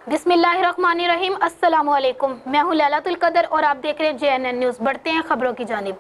बिस्मिल्लाहिर्रहमानिर्रहीम। अस्सलाम वालेकुम। मैं हूँ लैलातुल कदर और आप देख रहे हैं JNN न्यूज़। बढ़ते हैं खबरों की जानिब।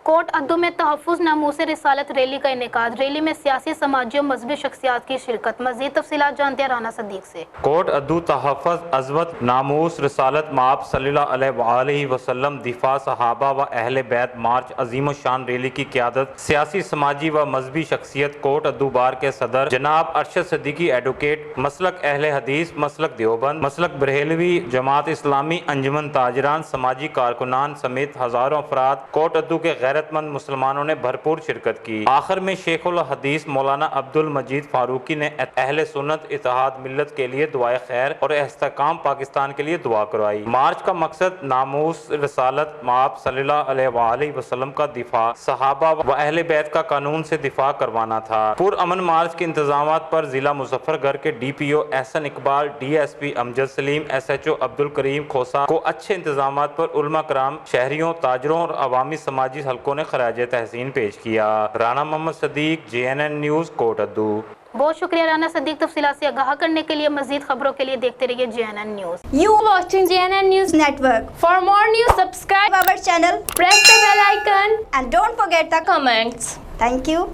कोट अद्दू में तहफ़्फ़ुज़ नामूस रिसालत रैली का इनेकाद। रैली में सियासी, समाजी और मजहबी शख्सियात की शिरकत। मज़ीद तफ़सीलात जानते हैं राना सदीक से। कोट अद्दू तहफ़्फ़ुज़ अज़मत नामूस रिसालत माब सल्लल्लाहु अलैहि वसल्लम दिफा सहाबा व अहले बैत मार्च अजीम शान रैली की क़यादत सियासी, समाजी व मजहबी शख्सियत कोट अद्दू बार के सदर जनाब अरशद सिद्दीकी एडवोकेट, मसलक अहले हदीस, मसलक देवबंद, मसलक बरेलवी, जमात इस्लामी, अंजुमन ताजरान, समाजी कारकुनान समेत हज़ारों अफराद कोट अद्दू के गैरतमंद मुसलमानों ने भरपूर शिरकत की। आखिर में शेखुल हदीस मौलाना अब्दुल मजीद फारूकी ने अहले सुन्नत इत्तेहाद मिल्लत के लिए दुआए खैर और इस्तेहकाम पाकिस्तान के लिए दुआ करवाई। मार्च का मकसद नामूस रिसालत माब सल्लल्लाहु अलैहि वसल्लम का दिफा, सहाबा व अहले बैत का कानून से दिफा करवाना था। पुरअमन मार्च के इंतजामात पर जिला मुजफ्फरगढ़ के DPO Ehsan Iqbal, DSP Amjad Salim, SHO Abdul Karim खोसा को अच्छे इंतजामात पर उलमा कराम, शहरियों, ताजरों और अवामी समाजी हलकों ने खराज तहसीन पेश किया। Rana Mohammad Sadiq, JNN news, Kot Addu. बहुत शुक्रिया राना सदीक। तफसीलात से आगाह करने के लिए मजीद खबरों के लिए देखते रहिए JNN news. You watching JNN News Network. For more news, subscribe our channel, press the bell icon, and don't forget the comments. Thank you.